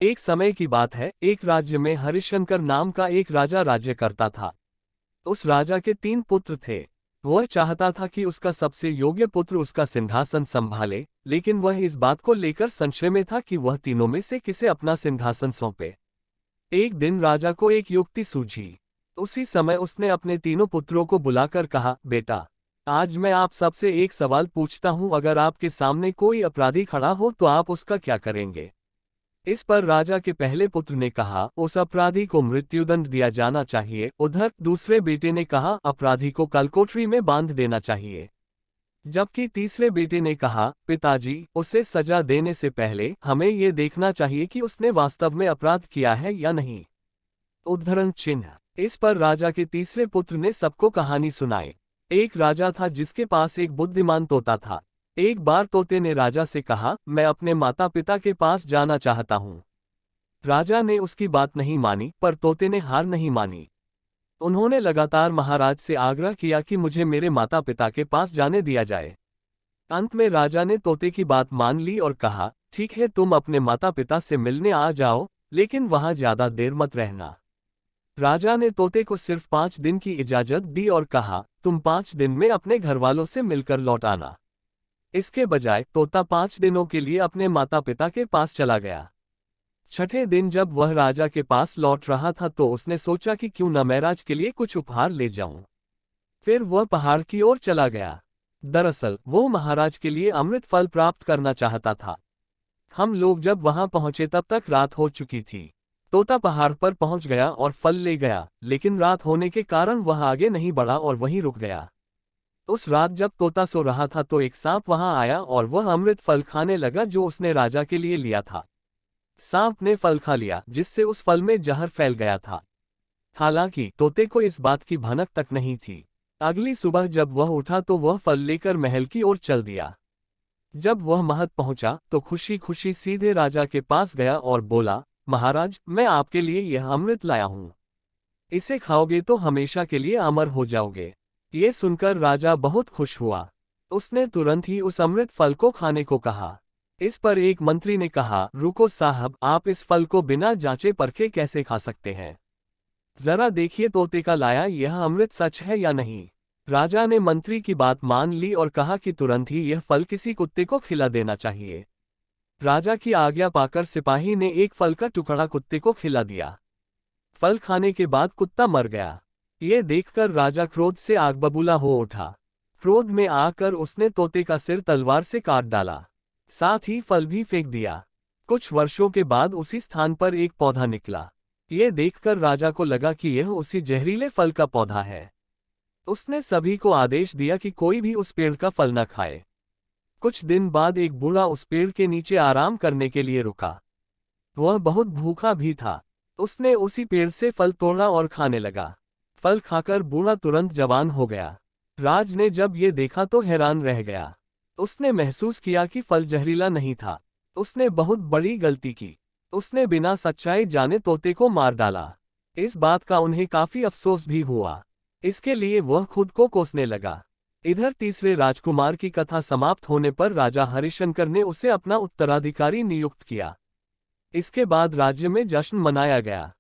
एक समय की बात है, एक राज्य में हरिशंकर नाम का एक राजा राज्य करता था। उस राजा के 3 पुत्र थे। वह चाहता था कि उसका सबसे योग्य पुत्र उसका सिंहासन संभाले, लेकिन वह इस बात को लेकर संशय में था कि वह तीनों में से किसे अपना सिंहासन सौंपे। एक दिन राजा को एक युक्ति सूझी। उसी समय उसने अपने तीनों पुत्रों को बुलाकर कहा, बेटा, आज मैं आप सबसे एक सवाल पूछता हूं, अगर आपके सामने कोई अपराधी खड़ा हो तो आप उसका क्या करेंगे? इस पर राजा के पहले पुत्र ने कहा, उस अपराधी को मृत्युदंड दिया जाना चाहिए। उधर दूसरे बेटे ने कहा, अपराधी को कलकोठरी में बांध देना चाहिए। जबकि तीसरे बेटे ने कहा, पिताजी, उसे सजा देने से पहले हमें ये देखना चाहिए कि उसने वास्तव में अपराध किया है या नहीं। उद्धरण चिन्ह। इस पर राजा के तीसरे पुत्र ने सबको कहानी सुनाई। एक राजा था जिसके पास एक बुद्धिमान तोता था। एक बार तोते ने राजा से कहा, मैं अपने माता पिता के पास जाना चाहता हूँ। राजा ने उसकी बात नहीं मानी, पर तोते ने हार नहीं मानी। उन्होंने लगातार महाराज से आग्रह किया कि मुझे मेरे माता पिता के पास जाने दिया जाए। अंत में राजा ने तोते की बात मान ली और कहा, ठीक है, तुम अपने माता पिता से मिलने आ जाओ, लेकिन वहां ज्यादा देर मत रहना। राजा ने तोते को सिर्फ 5 दिन की इजाजत दी और कहा, तुम 5 दिन में अपने घरवालों से मिलकर लौट आना। इसके बजाय तोता 5 दिनों के लिए अपने माता पिता के पास चला गया। छठे दिन जब वह राजा के पास लौट रहा था तो उसने सोचा कि क्यों न मैं राज के लिए कुछ उपहार ले जाऊं। फिर वह पहाड़ की ओर चला गया। दरअसल वो महाराज के लिए अमृत फल प्राप्त करना चाहता था। हम लोग जब वहां पहुंचे तब तक रात हो चुकी थी। तोता पहाड़ पर पहुंच गया और फल ले गया, लेकिन रात होने के कारण वह आगे नहीं बढ़ा और वहीं रुक गया। उस रात जब तोता सो रहा था तो एक सांप वहां आया और वह अमृत फल खाने लगा जो उसने राजा के लिए लिया था। सांप ने फल खा लिया, जिससे उस फल में जहर फैल गया था। हालांकि तोते को इस बात की भनक तक नहीं थी। अगली सुबह जब वह उठा तो वह फल लेकर महल की ओर चल दिया। जब वह महल पहुंचा तो खुशी खुशी सीधे राजा के पास गया और बोला, महाराज, मैं आपके लिए यह अमृत लाया हूं। इसे खाओगे तो हमेशा के लिए अमर हो जाओगे। ये सुनकर राजा बहुत खुश हुआ। उसने तुरंत ही उस अमृत फल को खाने को कहा। इस पर एक मंत्री ने कहा, रुको साहब, आप इस फल को बिना जांचे परखे कैसे खा सकते हैं? जरा देखिए तोते का लाया यह अमृत सच है या नहीं। राजा ने मंत्री की बात मान ली और कहा कि तुरंत ही यह फल किसी कुत्ते को खिला देना चाहिए। राजा की आज्ञा पाकर सिपाही ने एक फल का टुकड़ा कुत्ते को खिला दिया। फल खाने के बाद कुत्ता मर गया। ये देखकर राजा क्रोध से आग बबूला हो उठा। क्रोध में आकर उसने तोते का सिर तलवार से काट डाला, साथ ही फल भी फेंक दिया। कुछ वर्षों के बाद उसी स्थान पर एक पौधा निकला। ये देखकर राजा को लगा कि यह उसी जहरीले फल का पौधा है। उसने सभी को आदेश दिया कि कोई भी उस पेड़ का फल न खाए। कुछ दिन बाद एक बूढ़ा उस पेड़ के नीचे आराम करने के लिए रुका। वह बहुत भूखा भी था। उसने उसी पेड़ से फल तोड़ा और खाने लगा। फल खाकर बूढ़ा तुरंत जवान हो गया। राज ने जब ये देखा तो हैरान रह गया। उसने महसूस किया कि फल जहरीला नहीं था। उसने बहुत बड़ी गलती की। उसने बिना सच्चाई जाने तोते को मार डाला। इस बात का उन्हें काफी अफसोस भी हुआ। इसके लिए वह खुद को कोसने लगा। इधर तीसरे राजकुमार की कथा समाप्त होने पर राजा हरिशंकर ने उसे अपना उत्तराधिकारी नियुक्त किया। इसके बाद राज्य में जश्न मनाया गया।